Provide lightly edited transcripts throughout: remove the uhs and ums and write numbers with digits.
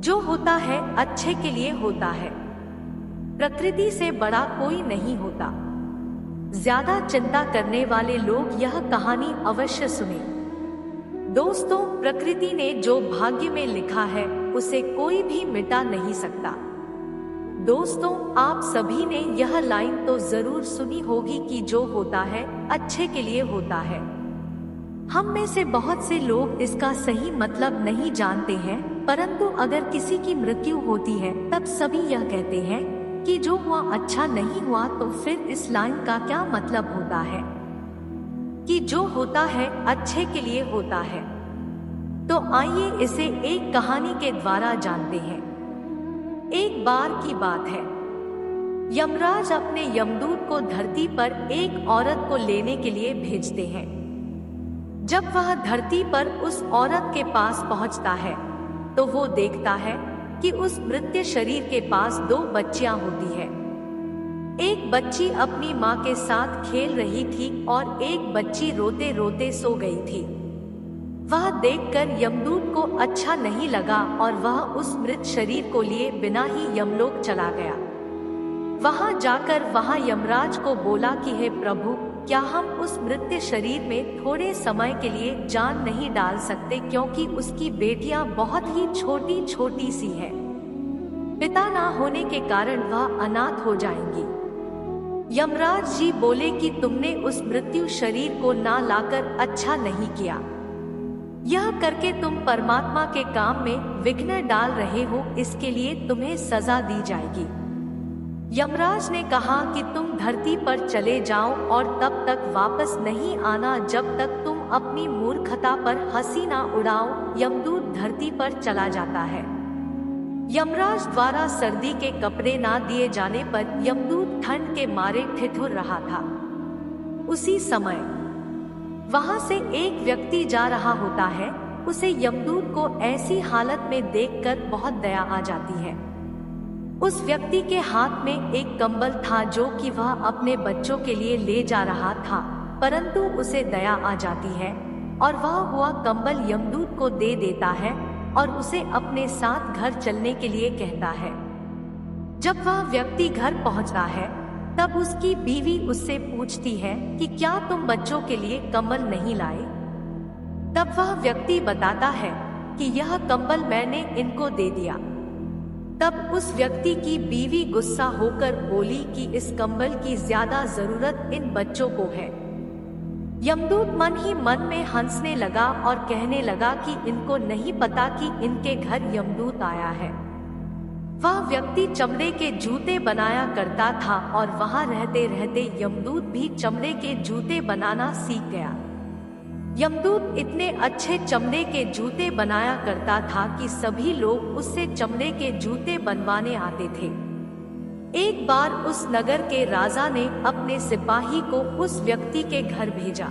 जो होता है अच्छे के लिए होता है। प्रकृति से बड़ा कोई नहीं होता। ज्यादा चिंता करने वाले लोग यह कहानी अवश्य सुने। दोस्तों, प्रकृति ने जो भाग्य में लिखा है उसे कोई भी मिटा नहीं सकता। दोस्तों, आप सभी ने यह लाइन तो जरूर सुनी होगी कि जो होता है अच्छे के लिए होता है। हम में से बहुत से लोग इसका सही मतलब नहीं जानते हैं, परंतु अगर किसी की मृत्यु होती है तब सभी यह कहते हैं कि जो हुआ अच्छा नहीं हुआ, तो फिर इस लाइन का क्या मतलब होता है कि जो होता है अच्छे के लिए होता है। तो आइए इसे एक कहानी के द्वारा जानते हैं। एक बार की बात है, यमराज अपने यमदूत को धरती पर एक औरत को लेने के लिए भेजते हैं। जब वह धरती पर उस औरत के पास पहुंचता है तो वो देखता है कि उस मृत शरीर के पास 2 बच्चियां होती है। एक बच्ची अपनी मां के साथ खेल रही थी और एक बच्ची रोते रोते सो गई थी। वह देखकर यमदूत को अच्छा नहीं लगा और वह उस मृत शरीर को लिए बिना ही यमलोक चला गया। वहां जाकर वहां यमराज को बोला कि हे प्रभु, क्या हम उस मृत शरीर में थोड़े समय के लिए जान नहीं डाल सकते, क्योंकि उसकी बेटियां बहुत ही छोटी छोटी सी है। पिता ना होने के कारण वह अनाथ हो जाएंगी। यमराज जी बोले कि तुमने उस मृत्यु शरीर को ना लाकर अच्छा नहीं किया। यह करके तुम परमात्मा के काम में विघ्न डाल रहे हो, इसके लिए तुम्हें सजा दी जाएगी। यमराज ने कहा कि तुम धरती पर चले जाओ और तब तक वापस नहीं आना जब तक तुम अपनी मूर्खता पर हंसी ना उड़ाओ। यमदूत धरती पर चला जाता है। यमराज द्वारा सर्दी के कपड़े ना दिए जाने पर यमदूत ठंड के मारे ठिठुर रहा था। उसी समय वहां से एक व्यक्ति जा रहा होता है। उसे यमदूत को ऐसी हालत में देखकर बहुत दया आ जाती है। उस व्यक्ति के हाथ में एक कंबल था जो कि वह अपने बच्चों के लिए ले जा रहा था, परंतु उसे दया आ जाती है और वह हुआ कंबल यमदूत को दे देता है और उसे अपने साथ घर चलने के लिए कहता है। जब वह व्यक्ति घर पहुंचता है तब उसकी बीवी उससे पूछती है कि क्या तुम बच्चों के लिए कंबल नहीं लाए? तब वह व्यक्ति बताता है कि यह कंबल मैंने इनको दे दिया। तब उस व्यक्ति की बीवी गुस्सा होकर बोली कि इस कंबल की ज्यादा जरूरत इन बच्चों को है। यमदूत मन ही मन में हंसने लगा और कहने लगा कि इनको नहीं पता कि इनके घर यमदूत आया है। वह व्यक्ति चमड़े के जूते बनाया करता था और वहां रहते रहते यमदूत भी चमड़े के जूते बनाना सीख गया। यमदूत इतने अच्छे चमड़े के जूते बनाया करता था कि सभी लोग उससे चमड़े के जूते बनवाने आते थे। एक बार उस नगर के राजा ने अपने सिपाही को उस व्यक्ति के घर भेजा।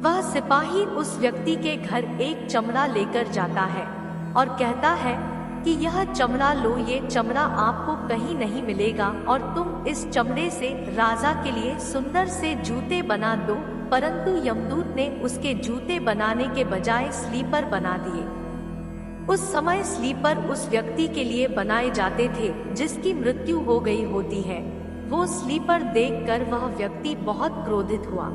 वह सिपाही उस व्यक्ति के घर एक चमड़ा लेकर जाता है और कहता है कि यह चमड़ा लो, ये चमड़ा आपको कहीं नहीं मिलेगा और तुम इस चमड़े से राजा के लिए सुंदर से जूते बना दो। परंतु यमदूत ने उसके जूते बनाने के बजाय स्लीपर बना दिए। उस समय स्लीपर उस व्यक्ति के लिए बनाए जाते थे जिसकी मृत्यु हो गई होती है। वो स्लीपर देखकर वह व्यक्ति बहुत क्रोधित हुआ।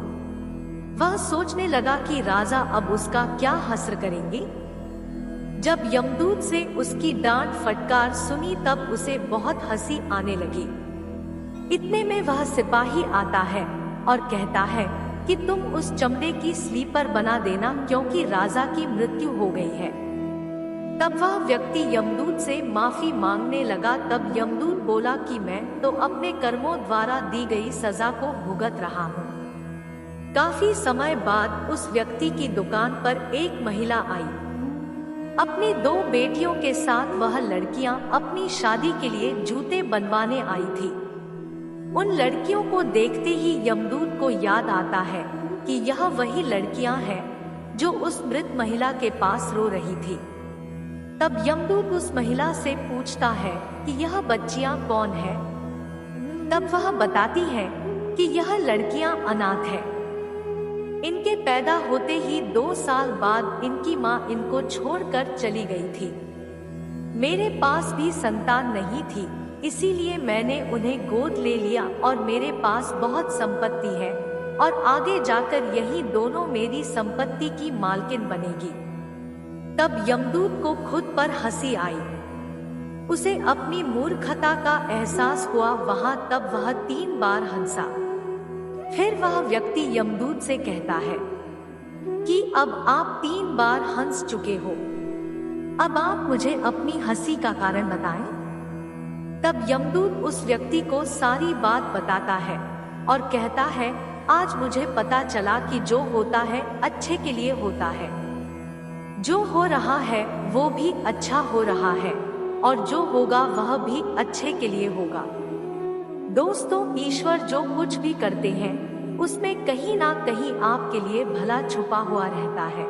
वह सोचने लगा कि राजा अब उसका क्या हश्र करेंगे। जब यमदूत से उसकी डांट फटकार सुनी तब उसे बहुत हंसी आने लगी। इतने में वह सिपाही आता है और कहता है कि तुम उस चमड़े की स्लीपर बना देना, क्योंकि राजा की मृत्यु हो गई है। तब वह व्यक्ति यमदूत से माफी मांगने लगा। तब यमदूत बोला कि मैं तो अपने कर्मों द्वारा दी गई सजा को भुगत रहा हूँ। काफी समय बाद उस व्यक्ति की दुकान पर एक महिला आई। अपनी 2 बेटियों के साथ वह लड़कियां अपनी शादी के लिए जूते बनवाने आई थी। उन लड़कियों को देखते ही यमदूत को याद आता है कि यह वही लड़कियां हैं जो उस मृत महिला के पास रो रही थी। तब यमदूत उस महिला से पूछता है कि यह बच्चियां कौन है। तब वह बताती है कि यह लड़कियां अनाथ हैं। इनके पैदा होते ही 2 साल बाद इनकी माँ इनको छोड़कर चली गई थी। मेरे पास भी संतान नहीं थी, इसीलिए मैंने उन्हें गोद ले लिया और मेरे पास बहुत संपत्ति है और आगे जाकर यही दोनों मेरी संपत्ति की मालकिन बनेगी। तब यमदूत को खुद पर हंसी आई। उसे अपनी मूर्खता का एहसास हुआ वहां। तब वह 3 बार हंसा। फिर वह व्यक्ति यमदूत से कहता है कि अब आप 3 बार हंस चुके हो, अब आप मुझे अपनी हंसी का कारण बताएं। तब यमदूत उस व्यक्ति को सारी बात बताता है और कहता है, आज मुझे पता चला कि जो होता है अच्छे के लिए होता है, जो हो रहा है वो भी अच्छा हो रहा है और जो होगा वह भी अच्छे के लिए होगा। दोस्तों, ईश्वर जो कुछ भी करते हैं उसमें कहीं ना कहीं आपके लिए भला छुपा हुआ रहता है।